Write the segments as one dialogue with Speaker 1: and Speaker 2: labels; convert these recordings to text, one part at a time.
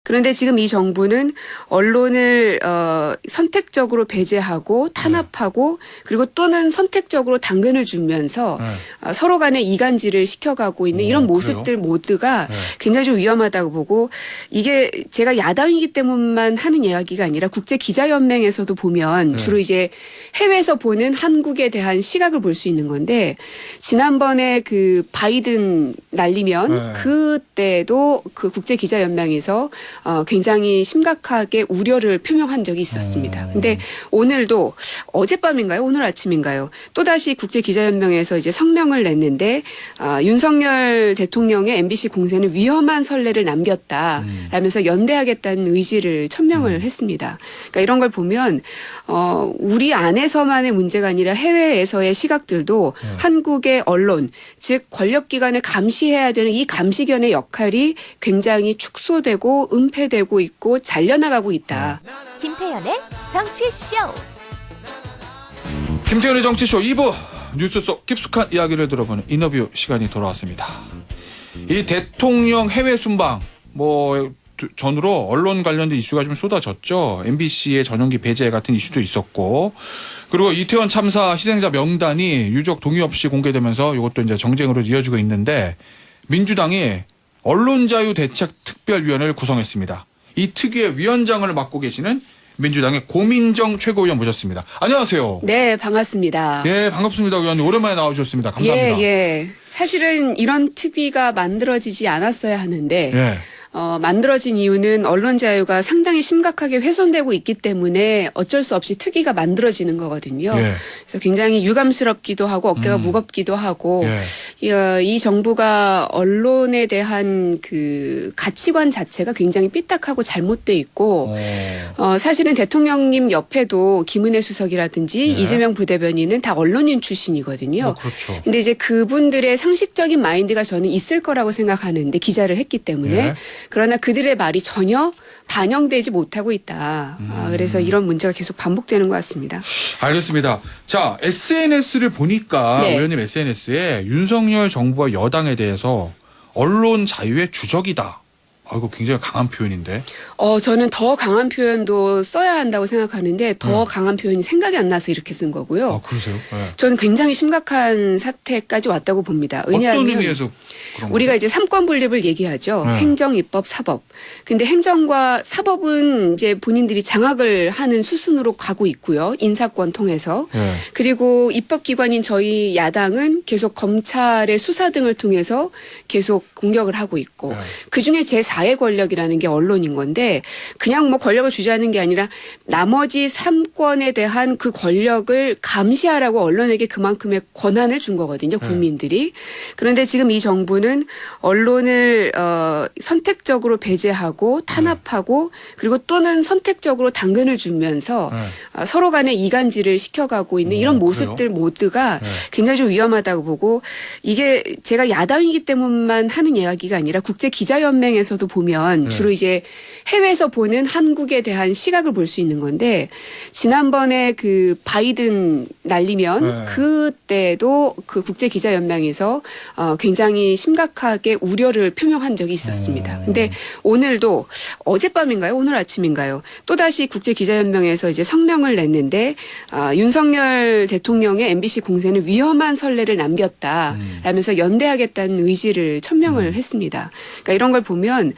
Speaker 1: 그런데 지금 이 정부는 언론을 선택적으로 배제하고 탄압하고 그리고 또는 선택적으로 당근을 주면서 서로 간에 이간질을 시켜가고 있는 이런 모습들 모두가 굉장히 좀 위험하다고 보고, 이게 제가 야당이기 때문만 하는 이야기가 아니라 국제기자연맹에서도 보면 주로 이제 해외에서 보는 한국에 대한 시각을 볼 수 있는 건데, 지난번에 그 바이든 날리면 그때도 그 국제기자연맹에서 굉장히 심각하게 우려를 표명한 적이 있었습니다. 근데 오늘도 어젯밤인가요? 오늘 아침인가요? 또다시 국제기자연맹에서 이제 성명을 냈는데, 윤석열 대통령의 MBC 공세는 위험한 선례를 남겼다 라면서 연대하겠다는 의지를 천명을 했습니다. 그러니까 이런 걸 보면 우리 안에서만의 문제가 아니라 해외에서의 시각들도 한국의 언론, 즉 권력기관을 감시해야 되는 이 감시견의 역할이 굉장히 축소되고 은폐되고 있고 잘려나가고 있다.
Speaker 2: 김태현의 정치쇼.
Speaker 3: 김태현의 정치쇼 2부 뉴스 속 깊숙한 이야기를 들어보는 인터뷰 시간이 돌아왔습니다. 이 대통령 해외 순방 전후로 언론 관련된 이슈가 좀 쏟아졌죠. MBC의 전용기 배제 같은 이슈도 있었고, 그리고 이태원 참사 희생자 명단이 유족 동의 없이 공개되면서 이것도 이제 정쟁으로 이어지고 있는데, 민주당이 언론자유대책특별위원회를 구성했습니다. 이 특위의 위원장을 맡고 계시는 민주당의 고민정 최고위원 모셨습니다. 안녕하세요.
Speaker 1: 네, 반갑습니다.
Speaker 3: 네, 반갑습니다. 의원님 오랜만에 나오셨습니다. 감사합니다.
Speaker 1: 예. 사실은 이런 특위가 만들어지지 않았어야 하는데 만들어진 이유는 언론 자유가 상당히 심각하게 훼손되고 있기 때문에 어쩔 수 없이 특위가 만들어지는 거거든요. 그래서 굉장히 유감스럽기도 하고 어깨가 무겁기도 하고 이 정부가 언론에 대한 그 가치관 자체가 굉장히 삐딱하고 잘못돼 있고 사실은 대통령님 옆에도 김은혜 수석이라든지 이재명 부대변인은 다 언론인 출신이거든요.
Speaker 3: 그렇죠.
Speaker 1: 근데 이제 그분들의 상식적인 마인드가 저는 있을 거라고 생각하는데, 기자를 했기 때문에. 그러나 그들의 말이 전혀 반영되지 못하고 있다. 그래서 이런 문제가 계속 반복되는 것 같습니다.
Speaker 3: 알겠습니다. 자, SNS를 보니까 의원님 SNS에 윤석열 정부와 여당에 대해서 언론 자유의 주적이다. 이거 굉장히 강한 표현인데.
Speaker 1: 저는 더 강한 표현도 써야 한다고 생각하는데 더 강한 표현이 생각이 안 나서 이렇게 쓴 거고요.
Speaker 3: 그러세요? 네.
Speaker 1: 저는 굉장히 심각한 사태까지 왔다고 봅니다. 왜냐하면
Speaker 3: 어떤 의미에서 그런
Speaker 1: 우리가 이제 삼권 분립을 얘기하죠.
Speaker 3: 네.
Speaker 1: 행정, 입법, 사법. 근데 행정과 사법은 이제 본인들이 장악을 하는 수순으로 가고 있고요. 인사권 통해서. 그리고 입법기관인 저희 야당은 계속 검찰의 수사 등을 통해서 계속 공격을 하고 있고 그중에 제4의 권력이라는 게 언론인 건데, 그냥 뭐 권력을 주자는 게 아니라 나머지 3권에 대한 그 권력을 감시하라고 언론에게 그만큼의 권한을 준 거거든요. 국민들이. 그런데 지금 이 정부는 언론을 선택적으로 배제하고 탄압하고 그리고 또는 선택적으로 당근을 주면서 서로 간에 이간질을 시켜가고 있는 이런 모습들 모두가 굉장히 좀 위험하다고 보고, 이게 제가 야당이기 때문만 하는 이야기가 아니라 국제기자연맹에서도 보면 주로 이제 해외에서 보는 한국에 대한 시각을 볼 수 있는 건데, 지난번에 그 바이든 날리면 그때도 그 국제기자연맹에서 굉장히 심각하게 우려를 표명한 적이 있었습니다. 근데 오늘도 어젯밤인가요? 오늘 아침인가요? 또다시 국제기자연맹에서 이제 성명을 냈는데, 윤석열 대통령의 MBC 공세는 위험한 선례를 남겼다 라면서 연대하겠다는 의지를 천명을 했습니다. 그러니까 이런 걸 보면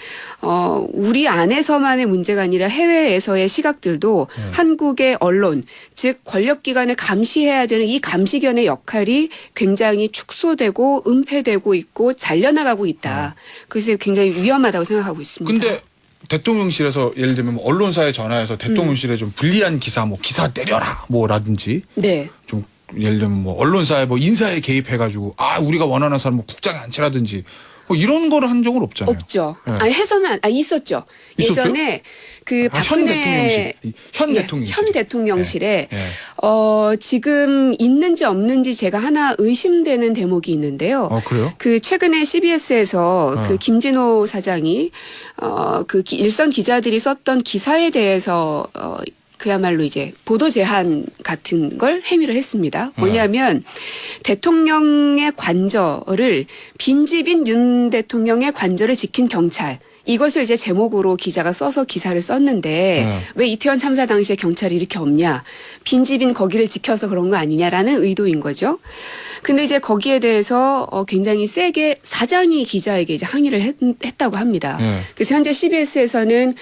Speaker 1: 우리 안에서만의 문제가 아니라 해외에서의 시각들도 한국의 언론, 즉 권력기관을 감시해야 되는 이 감시견의 역할이 굉장히 축소되고 은폐되고 있고 잘려나가고 있다. 그래서 굉장히 위험하다고 생각하고 있습니다.
Speaker 3: 근데 대통령실에서 예를 들면 언론사에 전화해서 대통령실에 좀 불리한 기사, 기사 내려라, 라든지. 좀 예를 들면 언론사에 인사에 개입해가지고 우리가 원하는 사람 국장에 앉히라든지 이런 거를 한 적은 없잖아요.
Speaker 1: 없죠. 해서는 있었죠.
Speaker 3: 있었어요?
Speaker 1: 예전에 그 박근혜
Speaker 3: 현 대통령실.
Speaker 1: 현 대통령실에 지금 있는지 없는지 제가 하나 의심되는 대목이 있는데요.
Speaker 3: 그래요?
Speaker 1: 그 최근에 CBS에서 그 김진호 사장이 그 일선 기자들이 썼던 기사에 대해서 그야말로 이제 보도 제한 같은 걸 행위를 했습니다. 뭐냐면 대통령의 관저를 빈집인 윤 대통령의 관저를 지킨 경찰, 이것을 이제 제목으로 기자가 써서 기사를 썼는데 왜 이태원 참사 당시에 경찰이 이렇게 없냐. 빈집인 거기를 지켜서 그런 거 아니냐라는 의도인 거죠. 근데 이제 거기에 대해서 굉장히 세게 사장이 기자에게 이제 항의를 했다고 합니다. 그래서 현재 CBS에서는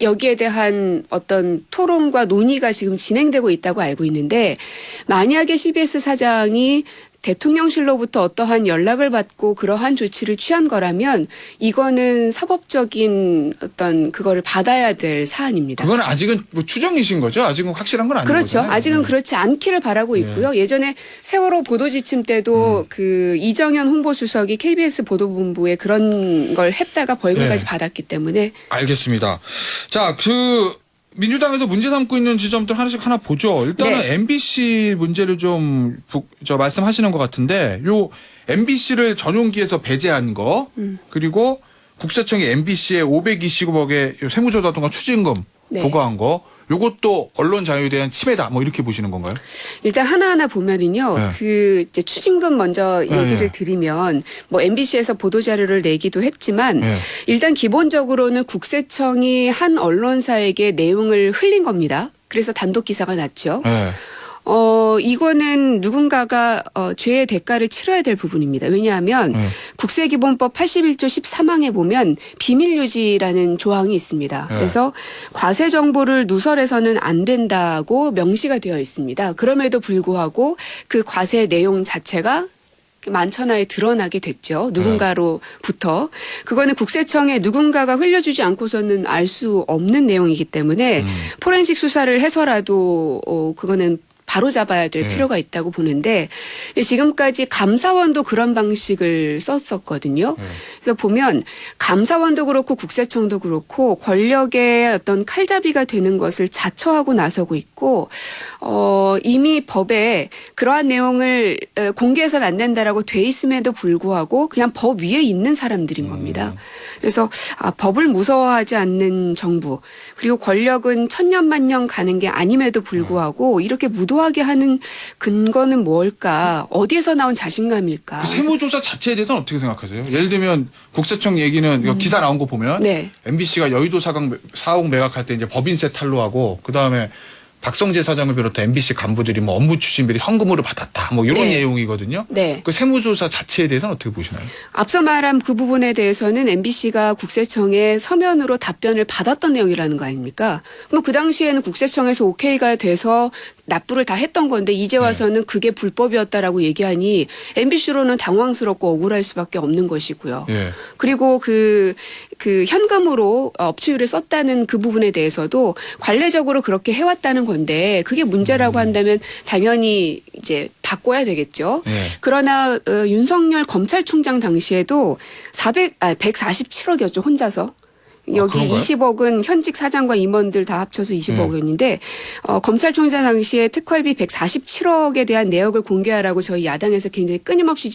Speaker 1: 여기에 대한 어떤 토론과 논의가 지금 진행되고 있다고 알고 있는데 만약에 CBS 사장이 대통령실로부터 어떠한 연락을 받고 그러한 조치를 취한 거라면 이거는 사법적인 어떤 그거를 받아야 될 사안입니다.
Speaker 3: 그건 아직은 뭐 추정이신 거죠? 아직은 확실한 건 아닌
Speaker 1: 그렇죠.
Speaker 3: 거잖아요.
Speaker 1: 아직은 그렇지 않기를 바라고 있고요. 예전에 세월호 보도 지침 때도 이정현 홍보수석이 KBS 보도본부에 그런 걸 했다가 벌금까지 받았기 때문에.
Speaker 3: 알겠습니다. 자, 민주당에서 문제 삼고 있는 지점들 하나씩 하나 보죠. 일단은 MBC 문제를 좀 말씀하시는 것 같은데 요 MBC를 전용기에서 배제한 거 그리고 국세청이 MBC에 529억의 세무조사 동안 추징금 부과한 거 요것도 언론 자유에 대한 침해다 뭐 이렇게 보시는 건가요?
Speaker 1: 일단 하나하나 보면은요. 이제 추징금 먼저 얘기를 드리면 뭐 MBC에서 보도 자료를 내기도 했지만 일단 기본적으로는 국세청이 한 언론사에게 내용을 흘린 겁니다. 그래서 단독 기사가 났죠. 이거는 누군가가 죄의 대가를 치러야 될 부분입니다. 왜냐하면 국세기본법 81조 13항에 보면 비밀유지라는 조항이 있습니다. 그래서 과세 정보를 누설해서는 안 된다고 명시가 되어 있습니다. 그럼에도 불구하고 그 과세 내용 자체가 만천하에 드러나게 됐죠. 누군가로부터. 그거는 국세청에 누군가가 흘려주지 않고서는 알 수 없는 내용이기 때문에 포렌식 수사를 해서라도 그거는 바로 잡아야 될 필요가 있다고 보는데 지금까지 감사원도 그런 방식을 썼었거든요. 그래서 보면 감사원도 그렇고 국세청도 그렇고 권력의 어떤 칼잡이가 되는 것을 자처하고 나서고 있고 이미 법에 그러한 내용을 공개해서는 안 된다라고 돼 있음에도 불구하고 그냥 법 위에 있는 사람들인 겁니다. 그래서 법을 무서워하지 않는 정부 그리고 권력은 천년만년 가는 게 아님에도 불구하고 이렇게 무도하게 하는 근거는 뭘까? 어디에서 나온 자신감일까?
Speaker 3: 그 세무조사 자체에 대해서는 어떻게 생각하세요? 예를 들면 국세청 얘기는 기사 나온 거 보면 MBC가 여의도 4억 매각할 때 이제 법인세 탈루하고 그다음에 박성재 사장을 비롯해 MBC 간부들이 뭐 업무 추진비를 현금으로 받았다. 뭐 이런 내용이거든요. 그 세무조사 자체에 대해서는 어떻게 보시나요?
Speaker 1: 앞서 말한 그 부분에 대해서는 MBC가 국세청에 서면으로 답변을 받았던 내용이라는 거 아닙니까? 그럼 그 당시에는 국세청에서 오케이가 돼서 납부를 다 했던 건데 이제 와서는 그게 불법이었다라고 얘기하니 MBC로는 당황스럽고 억울할 수밖에 없는 것이고요. 그리고 그 현금으로 업추율을 썼다는 그 부분에 대해서도 관례적으로 그렇게 해왔다는 건데 그게 문제라고 한다면 당연히 이제 바꿔야 되겠죠. 그러나 윤석열 검찰총장 당시에도 147억이었죠. 혼자서. 여기 20억은 현직 사장과 임원들 다 합쳐서 20억이었는데 검찰총장 당시에 특활비 147억에 대한 내역을 공개하라고 저희 야당에서 굉장히 끊임없이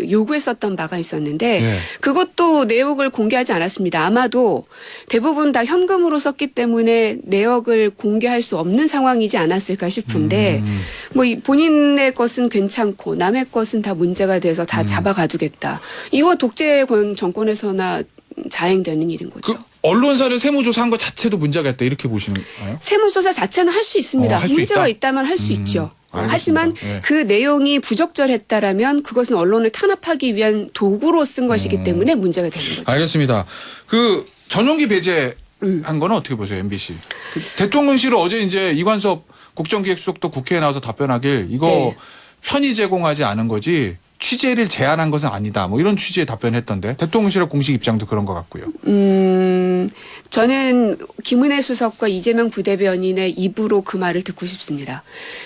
Speaker 1: 요구했었던 바가 있었는데 그것도 내역을 공개하지 않았습니다. 아마도 대부분 다 현금으로 썼기 때문에 내역을 공개할 수 없는 상황이지 않았을까 싶은데 뭐 본인의 것은 괜찮고 남의 것은 다 문제가 돼서 다 잡아가두겠다. 이거 독재 정권에서나 자행되는 일인 거죠.
Speaker 3: 언론사를 세무조사한 것 자체도 문제가 있다 이렇게 보시는 거예요?
Speaker 1: 세무조사 자체는 할 수 있습니다.
Speaker 3: 할 수
Speaker 1: 문제가
Speaker 3: 있다?
Speaker 1: 있다면 할 수 있죠.
Speaker 3: 알겠습니다.
Speaker 1: 하지만 그 내용이 부적절했다라면 그것은 언론을 탄압하기 위한 도구로 쓴 것이기 때문에 문제가 되는 거죠.
Speaker 3: 알겠습니다. 그 전용기 배제한 거는 어떻게 보세요, MBC? 대통령실은 어제 이제 이관섭 국정기획수석도 국회에 나와서 답변하길 이거 편의 제공하지 않은 거지 취재를 제한한 것은 아니다. 뭐 이런 취지의 답변했던데 대통령실의 공식 입장도 그런 것 같고요.
Speaker 1: 저는 김은혜 수석과 이재명 부대변인의 입으로 그 말을 듣고 싶습니다.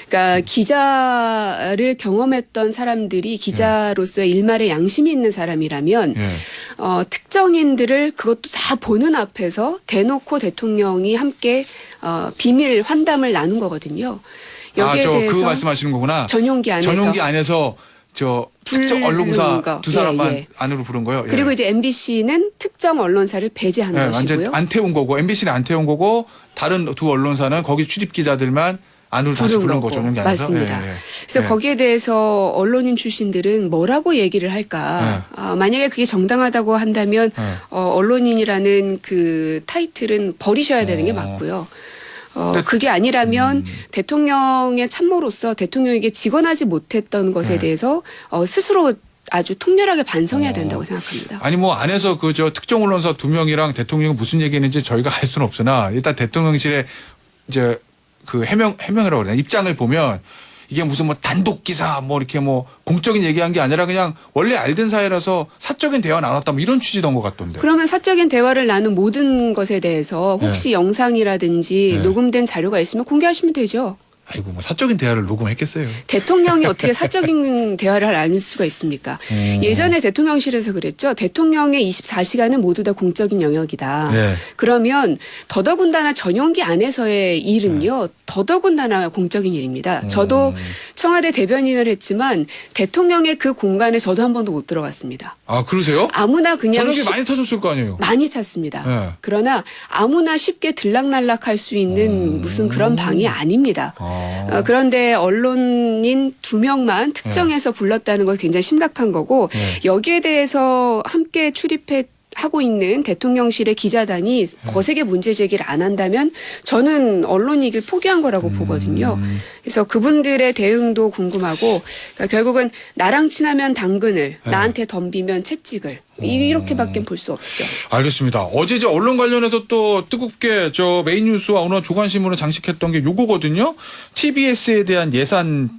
Speaker 1: 그러니까 기자를 경험했던 사람들이 기자로서의 일말의 양심이 있는 사람이라면 특정인들을 그것도 다 보는 앞에서 대놓고 대통령이 함께 비밀 환담을 나눈 거거든요. 여기에 대해서
Speaker 3: 그 말씀하시는 거구나.
Speaker 1: 전용기 안에서
Speaker 3: 특정 언론사 두 사람만 안으로 부른 거요.
Speaker 1: 그리고 이제 MBC는 특정 언론사를 배제한 것이고요.
Speaker 3: 완전 안 태운 거고 MBC는 안 태운 거고 다른 두 언론사는 거기 출입 기자들만 안으로 다시 부른 거 전용기 안에서.
Speaker 1: 맞습니다.
Speaker 3: 예, 예.
Speaker 1: 그래서
Speaker 3: 예.
Speaker 1: 거기에 대해서 언론인 출신들은 뭐라고 얘기를 할까? 만약에 그게 정당하다고 한다면 언론인이라는 그 타이틀은 버리셔야 되는 게 맞고요. 그게 아니라면 대통령의 참모로서 대통령에게 직언하지 못했던 것에 대해서 스스로 아주 통렬하게 반성해야 된다고 생각합니다.
Speaker 3: 아니 뭐 안에서 그 저 특정 언론사 2명이랑 대통령이 무슨 얘기했는지 저희가 알 수는 없으나 일단 대통령실에 이제 그 해명이라고 그러나 입장을 보면 이게 무슨 뭐 단독 기사 뭐 이렇게 뭐 공적인 얘기한 게 아니라 그냥 원래 알던 사이라서 사적인 대화 나눴다 뭐 이런 취지던 것 같던데.
Speaker 1: 그러면 사적인 대화를 나눈 모든 것에 대해서 혹시 영상이라든지 녹음된 자료가 있으면 공개하시면 되죠.
Speaker 3: 아이고 뭐 사적인 대화를 녹음했겠어요.
Speaker 1: 대통령이 어떻게 사적인 대화를 알 수가 있습니까? 예전에 대통령실에서 그랬죠. 대통령의 24시간은 모두 다 공적인 영역이다.
Speaker 3: 네.
Speaker 1: 그러면 더더군다나 전용기 안에서의 일은요. 더더군다나 공적인 일입니다. 저도 청와대 대변인을 했지만 대통령의 그 공간에 저도 한 번도 못 들어갔습니다.
Speaker 3: 아 그러세요?
Speaker 1: 아무나 그냥
Speaker 3: 전용기 많이 타셨을 거 아니에요.
Speaker 1: 많이 탔습니다.
Speaker 3: 네.
Speaker 1: 그러나 아무나 쉽게 들락날락할 수 있는 무슨 그런 방이 아닙니다. 그런데 언론인 2명만 특정해서 불렀다는 건 굉장히 심각한 거고 여기에 대해서 함께 하고 있는 대통령실의 기자단이 거세게 문제 제기를 안 한다면 저는 언론이길 포기한 거라고 보거든요. 그래서 그분들의 대응도 궁금하고 그러니까 결국은 나랑 친하면 당근을 나한테 덤비면 채찍을 이렇게밖에 볼 수 없죠.
Speaker 3: 알겠습니다. 어제 저 언론 관련해서 또 뜨겁게 저 메인 뉴스와 오늘 조간신문을 장식했던 게 요거거든요. TBS에 대한 예산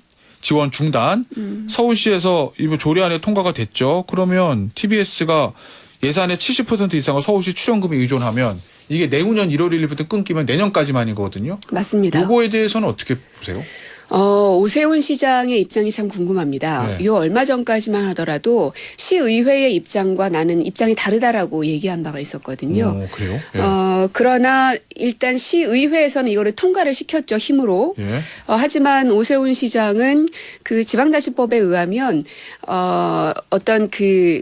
Speaker 3: 지원 중단. 서울시에서 이번 조례안에 통과가 됐죠. 그러면 TBS가 예산의 70% 이상을 서울시 출연금에 의존하면 이게 내후년 1월 1일부터 끊기면 내년까지만이거든요.
Speaker 1: 맞습니다.
Speaker 3: 요거에 대해서는 어떻게 보세요?
Speaker 1: 오세훈 시장의 입장이 참 궁금합니다. 요 얼마 전까지만 하더라도 시의회의 입장과 나는 입장이 다르다라고 얘기한 바가 있었거든요.
Speaker 3: 그래요? 예.
Speaker 1: 그러나 일단 시의회에서는 이거를 통과를 시켰죠, 힘으로.
Speaker 3: 예.
Speaker 1: 하지만 오세훈 시장은 그 지방자치법에 의하면 어떤 그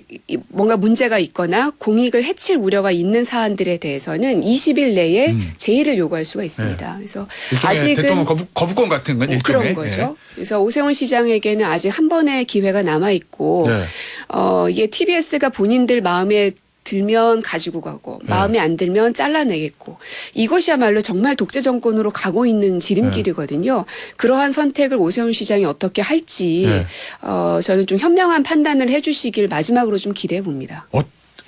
Speaker 1: 뭔가 문제가 있거나 공익을 해칠 우려가 있는 사안들에 대해서는 20일 내에 제의를 요구할 수가 있습니다. 그래서 아직은
Speaker 3: 대통령 거부권 같은 건 일종의
Speaker 1: 그런 거죠. 그래서 오세훈 시장에게는 아직 한 번의 기회가 남아 있고 이게 TBS가 본인들 마음에 들면 가지고 가고 마음에 안 들면 잘라내겠고 이것이야말로 정말 독재 정권으로 가고 있는 지름길이거든요. 그러한 선택을 오세훈 시장이 어떻게 할지 저는 좀 현명한 판단을 해주시길 마지막으로 좀 기대해 봅니다.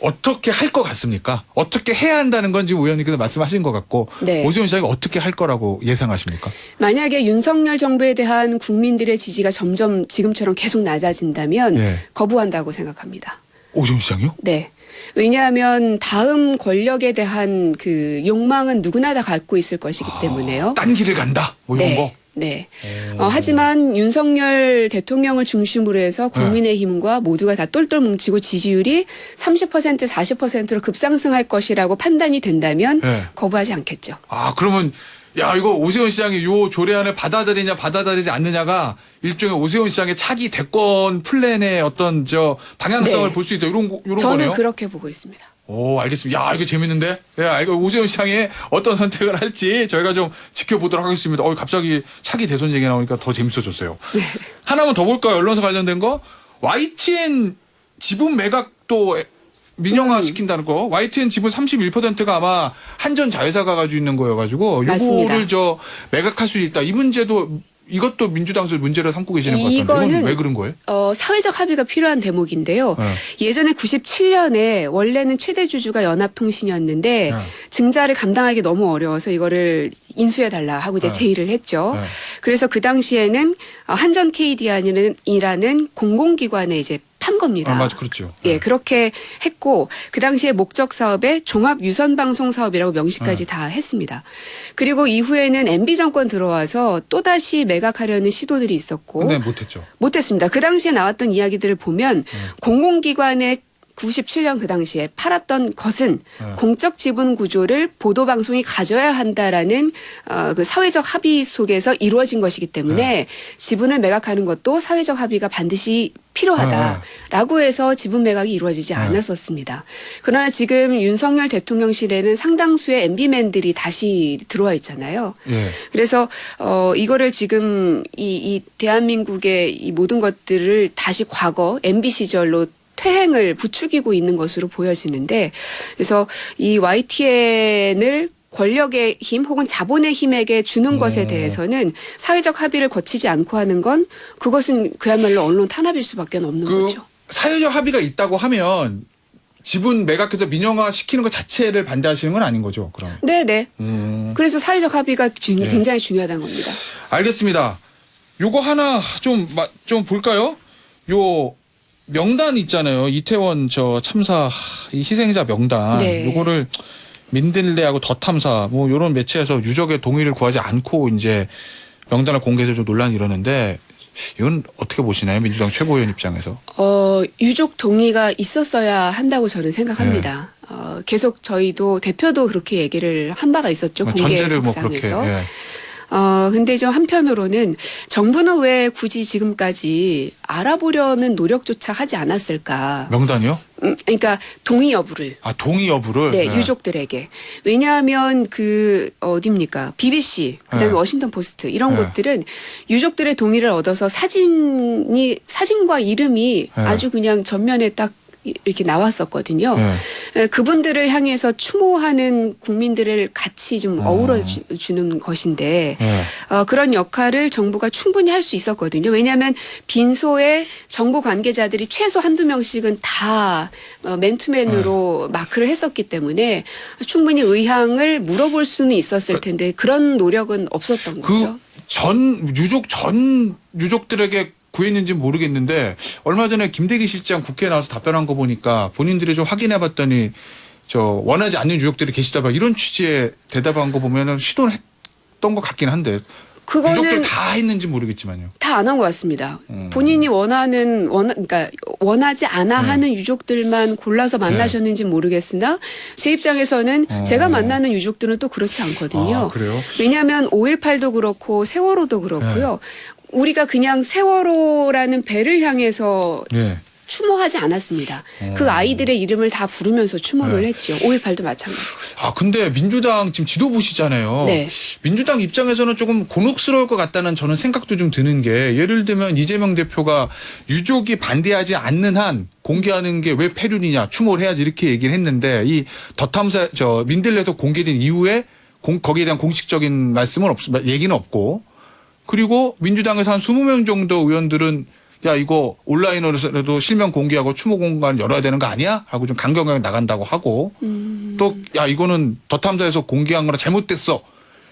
Speaker 3: 어떻게 할 것 같습니까? 어떻게 해야 한다는 건 지금 의원님께서 말씀하신 것 같고 오세훈 시장이 어떻게 할 거라고 예상하십니까?
Speaker 1: 만약에 윤석열 정부에 대한 국민들의 지지가 점점 지금처럼 계속 낮아진다면 거부한다고 생각합니다.
Speaker 3: 오세훈 시장이요?
Speaker 1: 네. 왜냐하면 다음 권력에 대한 그 욕망은 누구나 다 갖고 있을 것이기 때문에요.
Speaker 3: 딴 길을 간다. 뭐 이런 거.
Speaker 1: 네. 하지만 윤석열 대통령을 중심으로 해서 국민의힘과 모두가 다 똘똘 뭉치고 지지율이 30% 40%로 급상승할 것이라고 판단이 된다면 거부하지 않겠죠.
Speaker 3: 아 그러면 야 이거 오세훈 시장이 요 조례안을 받아들이냐 받아들이지 않느냐가 일종의 오세훈 시장의 차기 대권 플랜의 어떤 저 방향성을 볼 수 있다 이런 거네요.
Speaker 1: 저는 그렇게 보고 있습니다.
Speaker 3: 오 알겠습니다. 야 이거 재밌는데. 야 이거 오세훈 시장이 어떤 선택을 할지 저희가 좀 지켜보도록 하겠습니다. 갑자기 차기 대선 얘기 나오니까 더 재밌어졌어요. 하나만 더 볼까요? 언론사 관련된 거. YTN 지분 매각도 민영화 시킨다는 거. YTN 지분 31%가 아마 한전 자회사가 가지고 있는 거여가지고 이거를 저 매각할 수 있다. 이 문제도 이것도 민주당에서 문제를 삼고 계시는 것 같은데 이건 왜 그런 거예요?
Speaker 1: 사회적 합의가 필요한 대목인데요. 예전에 97년에 원래는 최대 주주가 연합통신이었는데 증자를 감당하기 너무 어려워서 이거를 인수해달라 하고 이제 제의를 했죠. 그래서 그 당시에는 한전 KDI라는 공공기관에 이제 판 겁니다.
Speaker 3: 맞아, 그렇죠.
Speaker 1: 예, 그렇게 했고 그 당시에 목적 사업에 종합 유선 방송 사업이라고 명시까지 다 했습니다. 그리고 이후에는 MB 정권 들어와서 또 다시 매각하려는 시도들이 있었고,
Speaker 3: 근데 못했죠.
Speaker 1: 못했습니다. 그 당시에 나왔던 이야기들을 보면 공공기관의 97년 그 당시에 팔았던 것은
Speaker 3: 네.
Speaker 1: 공적 지분 구조를 보도 방송이 가져야 한다라는 그 사회적 합의 속에서 이루어진 것이기 때문에
Speaker 3: 네.
Speaker 1: 지분을 매각하는 것도 사회적 합의가 반드시 필요하다라고 해서 지분 매각이 이루어지지
Speaker 3: 네.
Speaker 1: 않았었습니다. 그러나 지금 윤석열 대통령실에는 상당수의 MB맨들이 다시 들어와 있잖아요.
Speaker 3: 예.
Speaker 1: 그래서 이거를 지금 이 대한민국의 이 모든 것들을 다시 과거 MB 시절로 퇴행을 부추기고 있는 것으로 보여지는데, 그래서 이 YTN을 권력의 힘 혹은 자본의 힘에게 주는 것에 대해서는 사회적 합의를 거치지 않고 하는 건 그것은 그야말로 언론 탄압일 수밖에 없는 거죠.
Speaker 3: 사회적 합의가 있다고 하면 지분 매각해서 민영화 시키는 것 자체를 반대하시는 건 아닌 거죠, 그럼?
Speaker 1: 네네. 그래서 사회적 합의가 굉장히 중요하다는 겁니다.
Speaker 3: 알겠습니다. 요거 하나 좀 볼까요? 요 명단 있잖아요. 이태원 저 참사 이 희생자 명단.
Speaker 1: 네.
Speaker 3: 요거를 민들레하고 더 탐사 뭐 요런 매체에서 유족의 동의를 구하지 않고 이제 명단을 공개해서 좀 논란이 일었는데 이건 어떻게 보시나요? 민주당 최고위원 입장에서.
Speaker 1: 유족 동의가 있었어야 한다고 저는 생각합니다. 계속 저희도 대표도 그렇게 얘기를 한 바가 있었죠. 공개
Speaker 3: 전제를 뭐 그렇게.
Speaker 1: 석상에서.
Speaker 3: 예.
Speaker 1: 근데 좀 한편으로는 정부는 왜 굳이 지금까지 알아보려는 노력조차 하지 않았을까?
Speaker 3: 명단이요?
Speaker 1: 그러니까 동의 여부를.
Speaker 3: 아 동의 여부를.
Speaker 1: 네,
Speaker 3: 예.
Speaker 1: 유족들에게. 왜냐하면 어디입니까? BBC, 그다음에
Speaker 3: 네.
Speaker 1: 워싱턴 포스트 이런
Speaker 3: 네.
Speaker 1: 곳들은 유족들의 동의를 얻어서 사진과 이름이
Speaker 3: 네.
Speaker 1: 아주 그냥 전면에 딱 이렇게 나왔었거든요.
Speaker 3: 예.
Speaker 1: 그분들을 향해서 추모하는 국민들을 같이 좀 어우러 주는 것인데
Speaker 3: 예.
Speaker 1: 그런 역할을 정부가 충분히 할 수 있었거든요. 왜냐하면 빈소에 정부 관계자들이 최소 한두 명씩은 다 맨투맨으로 마크를 했었기 때문에 충분히 의향을 물어볼 수는 있었을 텐데 그런 노력은 없었던 거죠.
Speaker 3: 전 유족들에게 구했는지 모르겠는데 얼마 전에 김대기 실장 국회에 나와서 답변한 거 보니까 본인들이 좀 확인해 봤더니 원하지 않는 유족들이 계시다 봐 이런 취지의 대답한 거 보면은 시도를 했던 것 같긴 한데 유족들
Speaker 1: 그거는
Speaker 3: 다 했는지 모르겠지만요.
Speaker 1: 다 안 한 것 같습니다. 본인이 그러니까 원하지 않아 하는 유족들만 골라서 만나셨는지 모르겠으나 제 입장에서는 제가 만나는 유족들은 또 그렇지 않거든요.
Speaker 3: 아, 그래요?
Speaker 1: 왜냐하면 5.18도 그렇고 세월호도 그렇고요. 우리가 그냥 세월호라는 배를 향해서
Speaker 3: 예.
Speaker 1: 추모하지 않았습니다. 그 아이들의 이름을 다 부르면서 추모를
Speaker 3: 네.
Speaker 1: 했죠. 5.18도 마찬가지.
Speaker 3: 아 근데 민주당 지금 지도부시잖아요.
Speaker 1: 네.
Speaker 3: 민주당 입장에서는 조금 곤혹스러울 것 같다는 저는 생각도 좀 드는 게 예를 들면 이재명 대표가 유족이 반대하지 않는 한 공개하는 게 왜 폐륜이냐 추모를 해야지 이렇게 얘기를 했는데 이 더탐사 민들레에서 공개된 이후에 거기에 대한 공식적인 말씀은 얘기는 없고 그리고 민주당에서 한 20명 정도 의원들은 야 이거 온라인으로라도 실명 공개하고 추모 공간 열어야 되는 거 아니야? 하고 좀 강경하게 나간다고 하고 또 야 이거는 더 탐사에서 공개한 거나 잘못됐어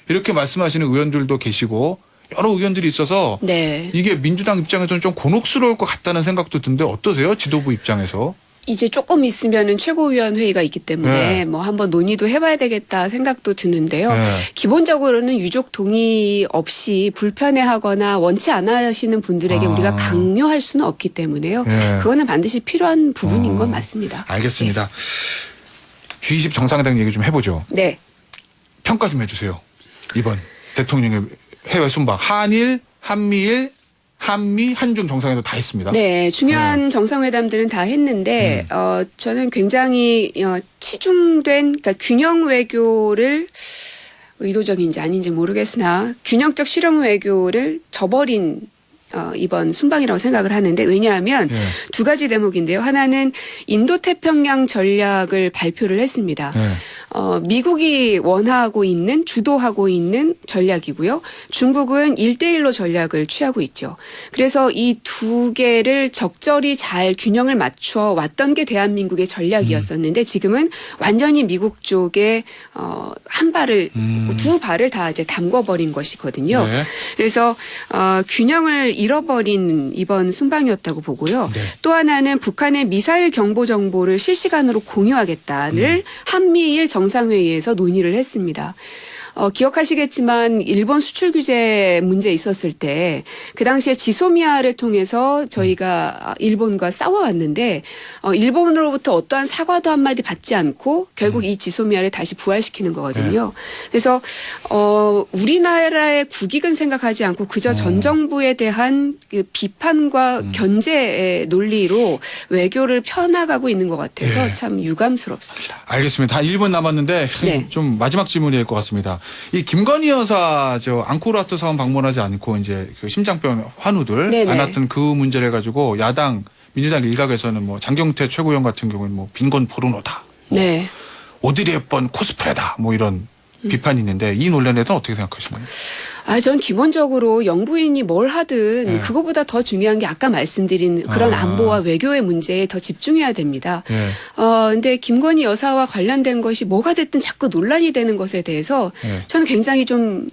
Speaker 3: 이렇게 말씀하시는 의원들도 계시고 여러 의견들이 있어서
Speaker 1: 네.
Speaker 3: 이게 민주당 입장에서는 좀 곤혹스러울 것 같다는 생각도 드는데 어떠세요? 지도부 입장에서.
Speaker 1: 이제 조금 있으면은 최고위원 회의가 있기 때문에
Speaker 3: 네.
Speaker 1: 뭐 한번 논의도 해봐야 되겠다 생각도 드는데요.
Speaker 3: 네.
Speaker 1: 기본적으로는 유족 동의 없이 불편해하거나 원치 않아 하시는 분들에게 우리가 강요할 수는 없기 때문에요.
Speaker 3: 네.
Speaker 1: 그거는 반드시 필요한 부분인 건 맞습니다.
Speaker 3: 알겠습니다. G20 정상회담 얘기 좀 해보죠.
Speaker 1: 네.
Speaker 3: 평가 좀 해주세요. 이번 대통령의 해외 순방 한일, 한미, 한중 정상회담 다 했습니다.
Speaker 1: 네, 중요한 정상회담들은 다 했는데 저는 굉장히 치중된 그러니까 균형 외교를 의도적인지 아닌지 모르겠으나 균형적 실험 외교를 저버린 이번 순방이라고 생각을 하는데 왜냐하면
Speaker 3: 네.
Speaker 1: 두 가지 대목인데요. 하나는 인도태평양 전략을 발표를 했습니다.
Speaker 3: 네.
Speaker 1: 미국이 원하고 있는 주도하고 있는 전략이고요. 중국은 1대1로 전략을 취하고 있죠. 그래서 이 두 개를 적절히 잘 균형을 맞춰 왔던 게 대한민국의 전략이었었는데 지금은 완전히 미국 쪽에 두 발을 다 이제 담궈버린 것이거든요.
Speaker 3: 네.
Speaker 1: 그래서 균형을 잃어버린 이번 순방이었다고 보고요.
Speaker 3: 네.
Speaker 1: 또 하나는 북한의 미사일 경보 정보를 실시간으로 공유하겠다를 한미일 정상회의에서 논의를 했습니다. 기억하시겠지만 일본 수출 규제 문제 있었을 때 그 당시에 지소미아를 통해서 저희가 일본과 싸워왔는데 일본으로부터 어떠한 사과도 한마디 받지 않고 결국 이 지소미아를 다시 부활시키는 거거든요. 그래서 우리나라의 국익은 생각하지 않고 그저 전 정부에 대한 그 비판과 견제의 논리로 외교를 펴나가고 있는 것 같아서 참 유감스럽습니다.
Speaker 3: 알겠습니다. 다 1분 남았는데
Speaker 1: 네.
Speaker 3: 좀 마지막 질문이 될 것 같습니다. 이 김건희 여사 앙코르와트 사원 방문하지 않고 이제 그 심장병 환우들
Speaker 1: 네네.
Speaker 3: 안았던 그 문제를 가지고 야당 민주당 일각에서는 뭐 장경태 최고위원 같은 경우는 뭐 빈곤 포르노다,
Speaker 1: 네.
Speaker 3: 오드리 헵번 코스프레다, 뭐 이런 비판이 있는데 이 논란에 대해서 어떻게 생각하시나요?
Speaker 1: 전 기본적으로 영부인이 뭘 하든
Speaker 3: 네.
Speaker 1: 그거보다 더 중요한 게 아까 말씀드린 그런 안보와 외교의 문제에 더 집중해야 됩니다.
Speaker 3: 네.
Speaker 1: 근데 김건희 여사와 관련된 것이 뭐가 됐든 자꾸 논란이 되는 것에 대해서
Speaker 3: 네.
Speaker 1: 저는 굉장히 좀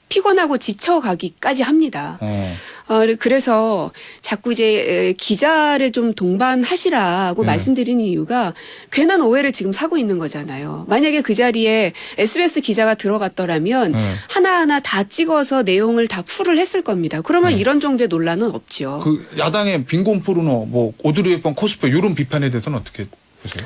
Speaker 1: 피곤하고 지쳐가기까지 합니다. 그래서 자꾸 이제 기자를 좀 동반하시라고
Speaker 3: 네.
Speaker 1: 말씀드리는 이유가 괜한 오해를 지금 사고 있는 거잖아요. 만약에 그 자리에 SBS 기자가 들어갔더라면
Speaker 3: 네.
Speaker 1: 하나하나 다 찍어서 내용을 다 풀을 했을 겁니다. 그러면
Speaker 3: 네.
Speaker 1: 이런 정도의 논란은 없죠.
Speaker 3: 그 야당의 빈곤 포르노, 뭐 오드리 헵번 코스프레 이런 비판에 대해서는 어떻게 보세요?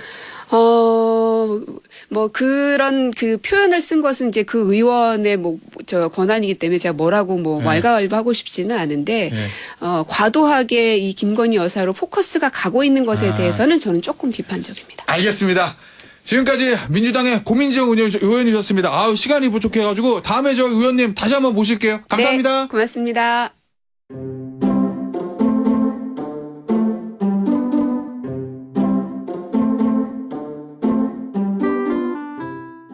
Speaker 1: 뭐 그런 그 표현을 쓴 것은 이제 그 의원의 저 권한이기 때문에 제가 뭐라고 뭐
Speaker 3: 네.
Speaker 1: 왈가왈부하고 싶지는 않은데
Speaker 3: 네.
Speaker 1: 과도하게 이 김건희 여사로 포커스가 가고 있는 것에
Speaker 3: 아.
Speaker 1: 대해서는 저는 조금 비판적입니다.
Speaker 3: 알겠습니다. 지금까지 민주당의 고민정 의원이셨습니다. 시간이 부족해가지고 다음에 저 의원님 다시 한번 모실게요. 감사합니다.
Speaker 1: 네, 고맙습니다.